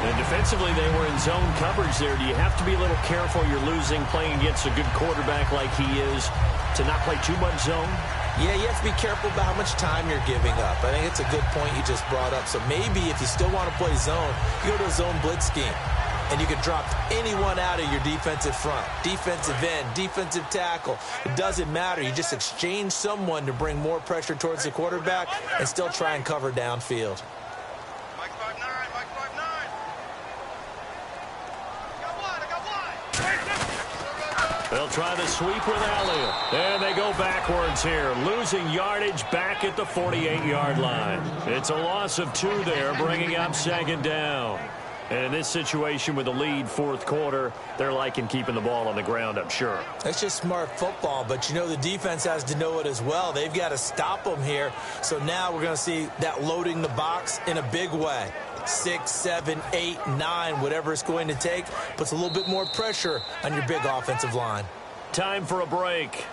And defensively, they were in zone coverage there. Do you have to be a little careful? You're losing playing against a good quarterback like he is to not play too much zone? Yeah, you have to be careful about how much time you're giving up. I think it's a good point you just brought up. So maybe if you still want to play zone, you go to a zone blitz scheme. And you can drop anyone out of your defensive front. Defensive end, defensive tackle. It doesn't matter. You just exchange someone to bring more pressure towards the quarterback and still try and cover downfield. Mike 5-9, Mike 5-9. They'll try the sweep with Elliott. And they go backwards here, losing yardage back at the 48-yard line. It's a loss of 2 there, bringing up second down. And in this situation with the lead fourth quarter, they're liking keeping the ball on the ground, I'm sure. That's just smart football, but you know the defense has to know it as well. They've got to stop them here. So now we're going to see that loading the box in a big way. 6, 7, 8, 9, whatever it's going to take, puts a little bit more pressure on your big offensive line. Time for a break.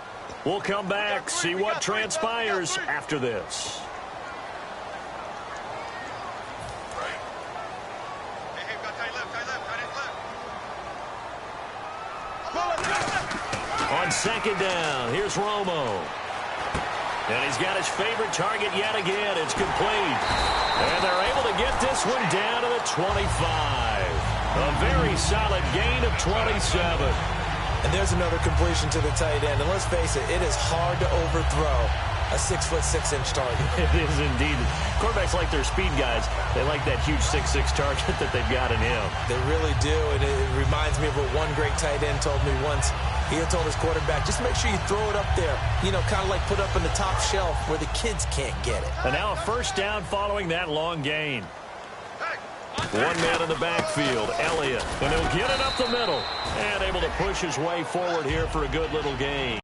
We'll come back, see what transpires after this. On second down, here's Romo. And he's got his favorite target yet again. It's complete. And they're able to get this one down to the 25. A very solid gain of 27. And there's another completion to the tight end. And let's face it, it is hard to overthrow a 6'6" target. It is indeed. Quarterbacks like their speed guys. They like that huge 6'6" target that they've got in him. They really do, and it reminds me of what one great tight end told me once. He had told his quarterback, just make sure you throw it up there, you know, kind of like put up on the top shelf where the kids can't get it. And now a first down following that long gain. One man in the backfield, Elliott, and he'll get it up the middle and able to push his way forward here for a good little gain.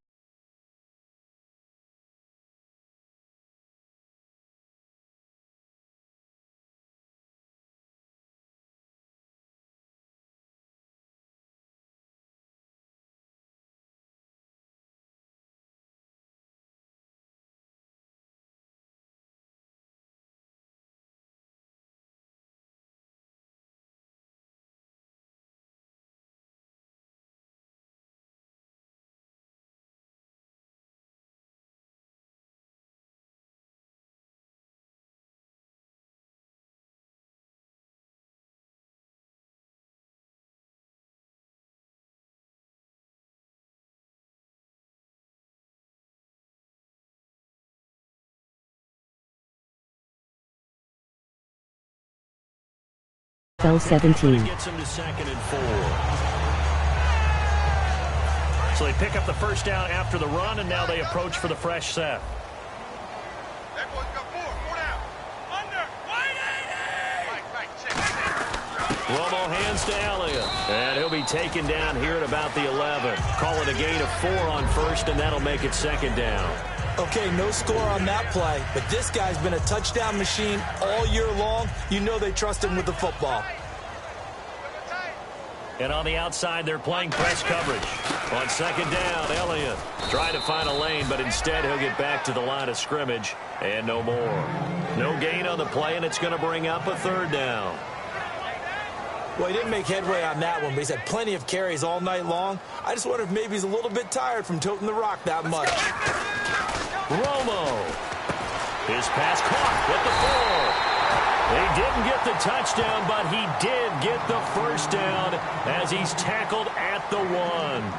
Bell 17. Gets him to second and 4. So they pick up the first down after the run, and now they approach for the fresh set. That boy's got 4 down. Under, 180! Romo hands to Elliott, and he'll be taken down here at about the 11. Call it a gain of 4 on first, and that'll make it second down. Okay, no score on that play, but this guy's been a touchdown machine all year long. You know they trust him with the football. And on the outside, they're playing press coverage. On second down, Elliott trying to find a lane, but instead he'll get back to the line of scrimmage, and no more. No gain on the play, and it's going to bring up a third down. Well, he didn't make headway on that one, but he's had plenty of carries all night long. I just wonder if maybe he's a little bit tired from toting the rock that much. Romo. His pass caught with the 4. He didn't get the touchdown, but he did get the first down as he's tackled at the 1.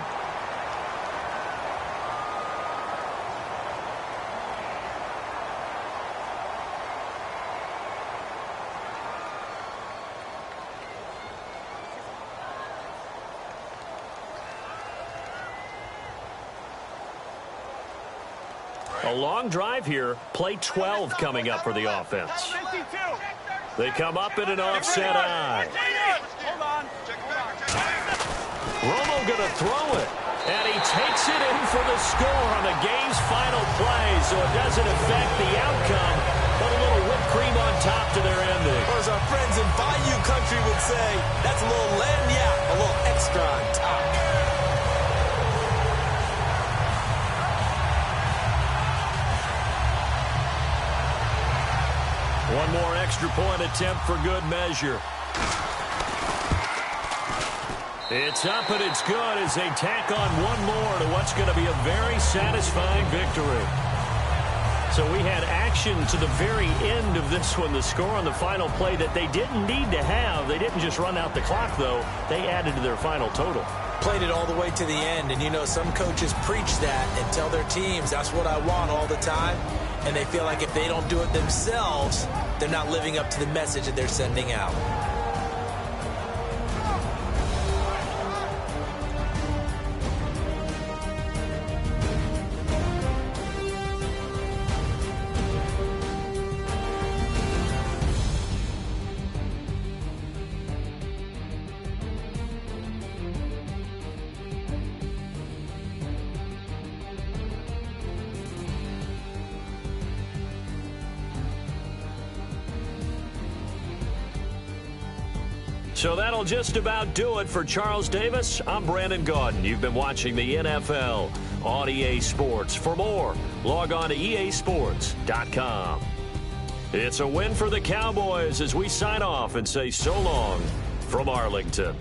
A long drive here. Play 12 coming up for the offense. They come up in an offset eye. Romo going to throw it. And he takes it in for the score on the game's final play, so it doesn't affect the outcome, but a little whipped cream on top to their ending. Or as our friends in Bayou Country would say, that's a little lagniappe, a little extra on top. One more extra point attempt for good measure. It's up and it's good as they tack on one more to what's going to be a very satisfying victory. So we had action to the very end of this one, the score on the final play that they didn't need to have. They didn't just run out the clock, though. They added to their final total. Played it all the way to the end, and you know some coaches preach that and tell their teams that's what I want all the time, and they feel like if they don't do it themselves, they're not living up to the message that they're sending out. So that'll just about do it for Charles Davis. I'm Brandon Gaudin. You've been watching the NFL on EA Sports. For more, log on to easports.com. It's a win for the Cowboys as we sign off and say so long from Arlington.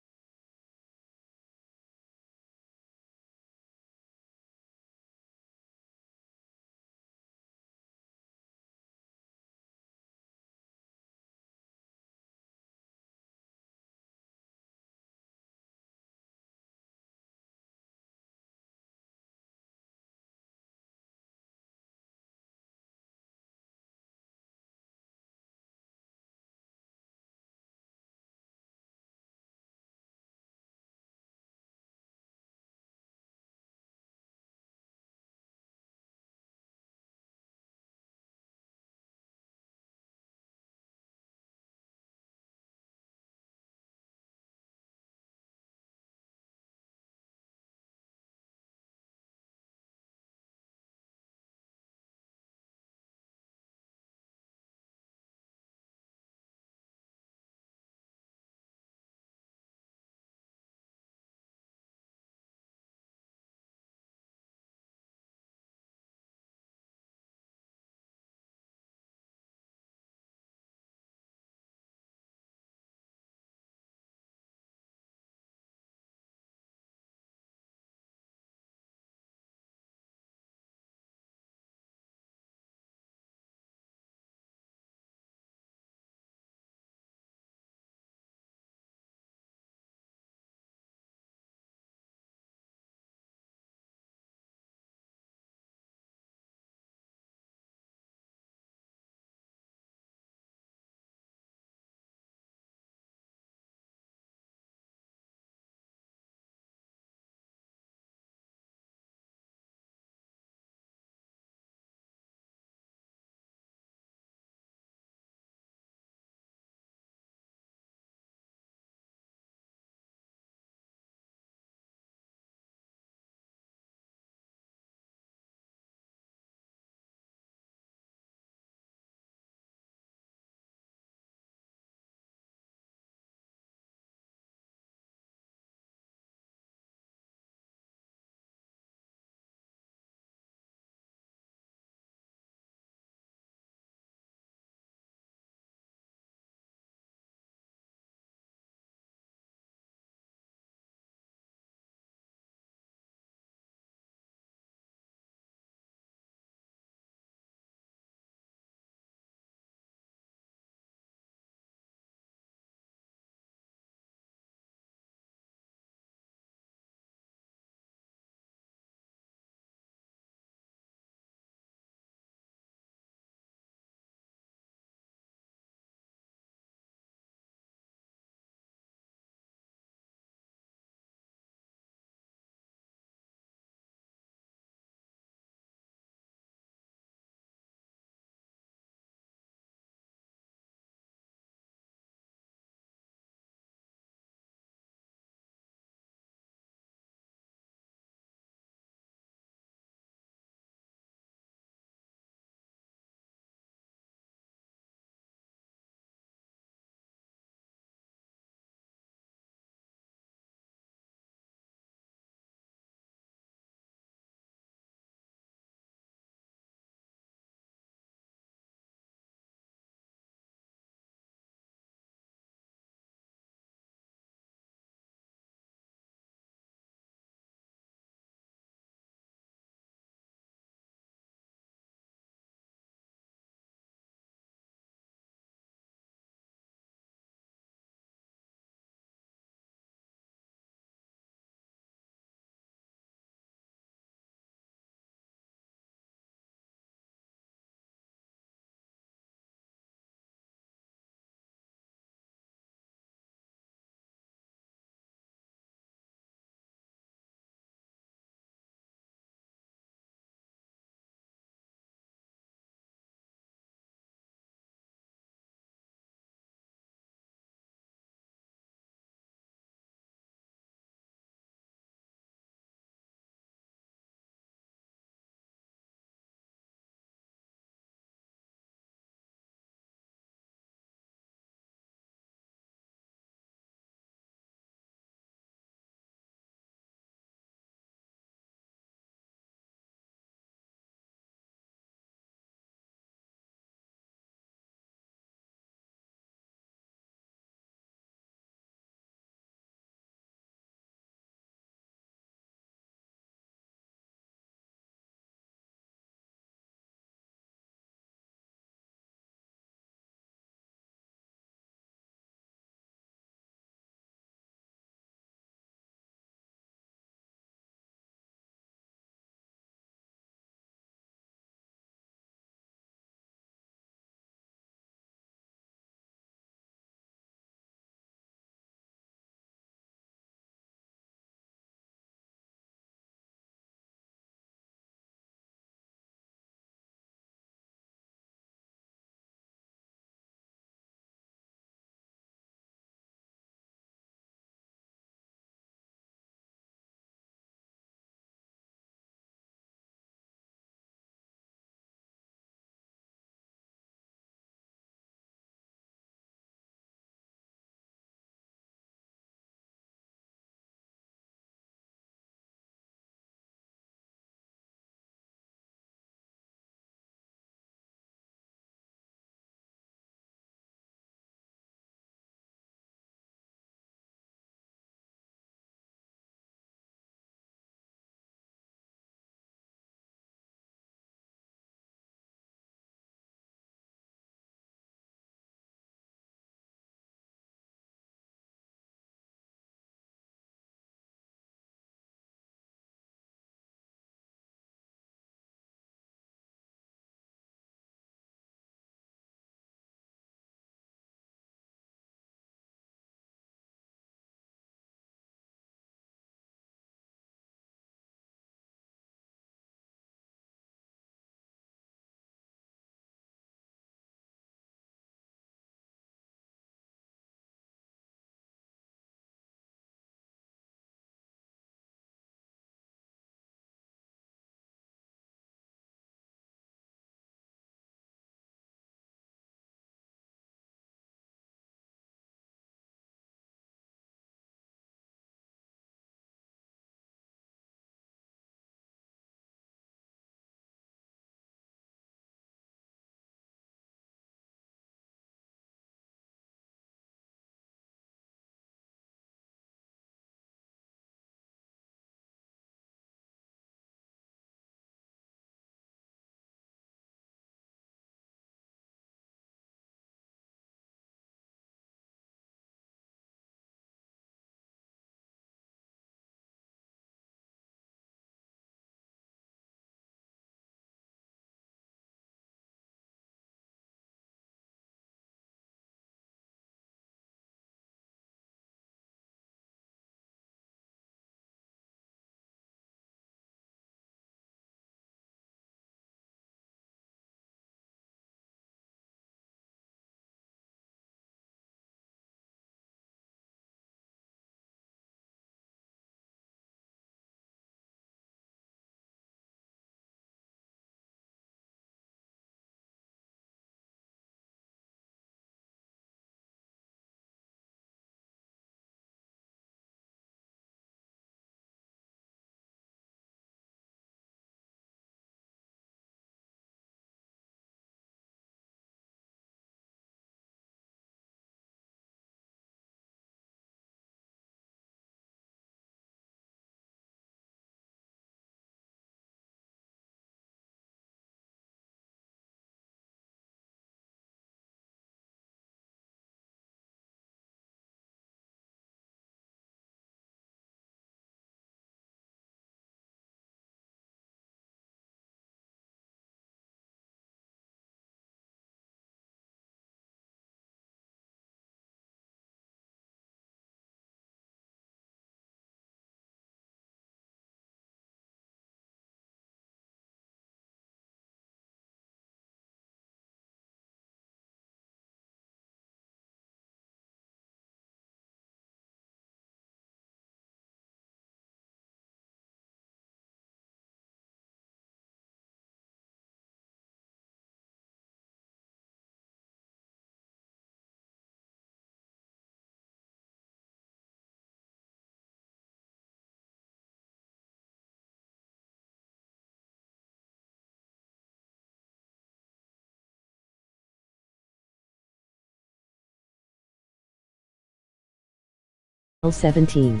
17.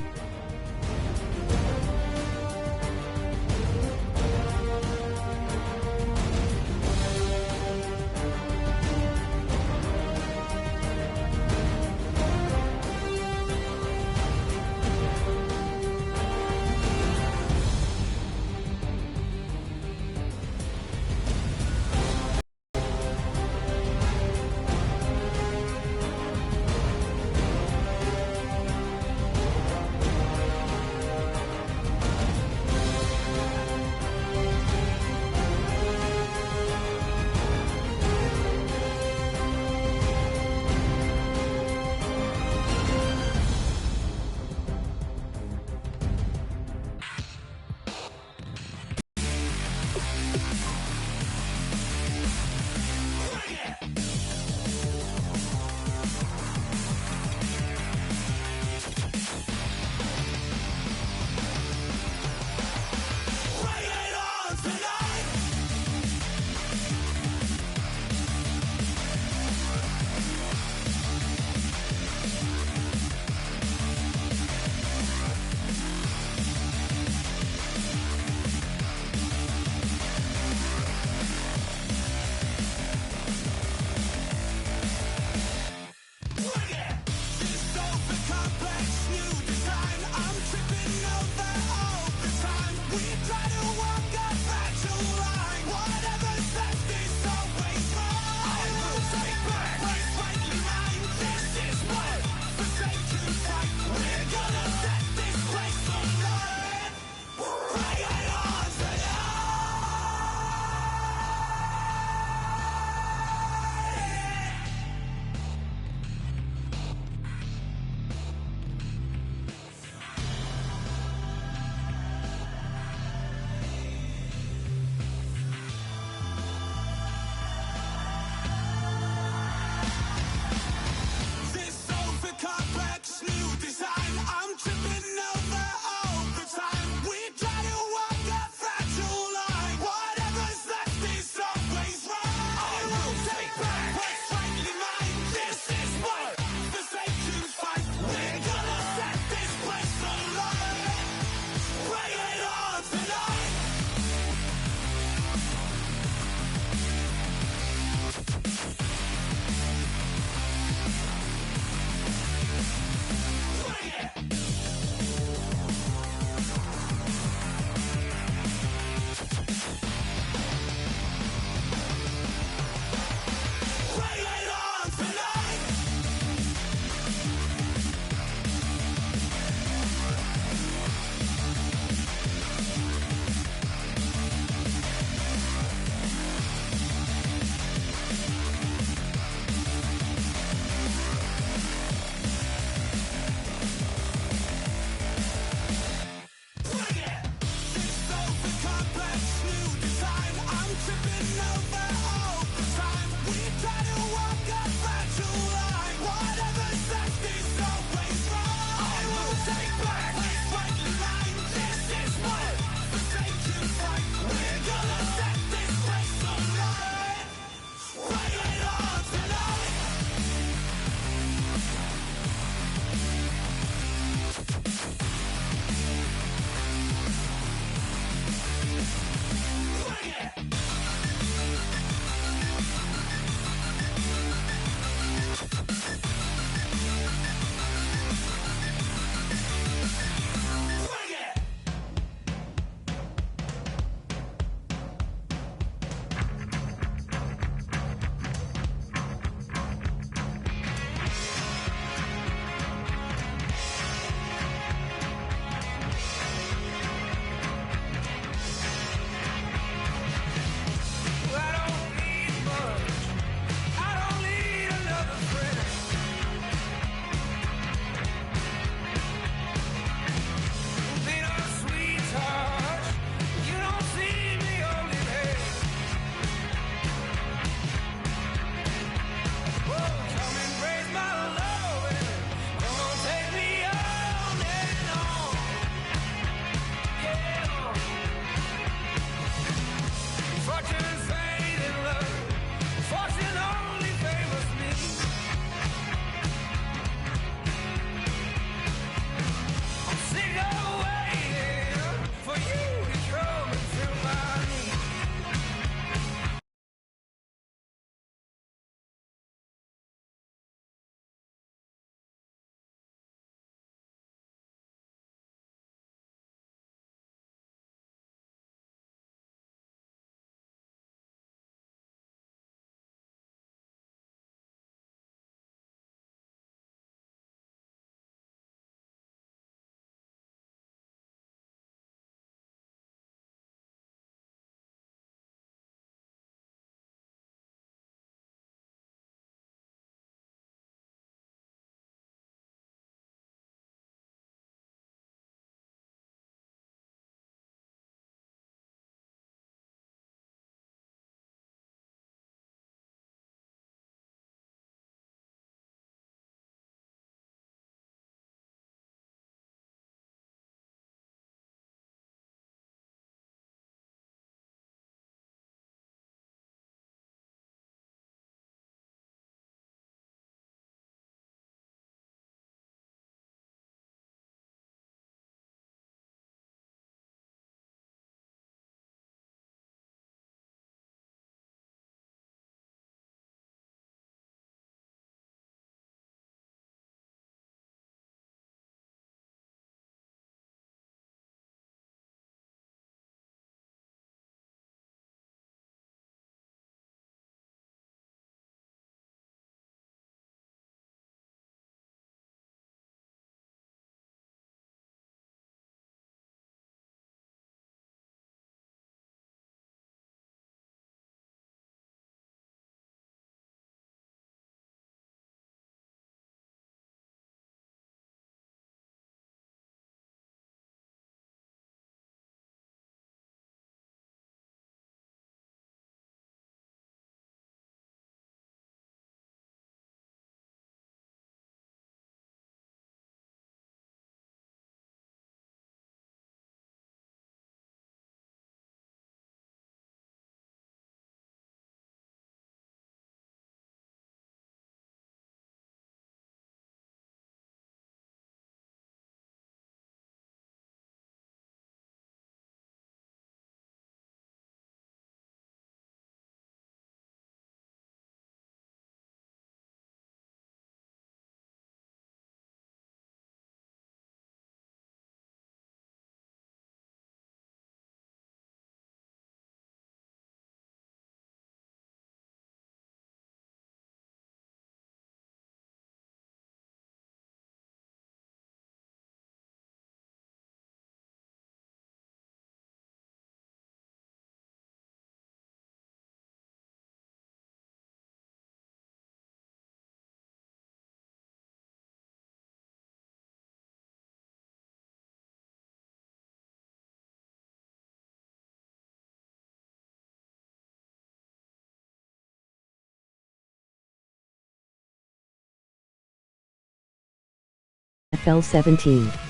NFL 17.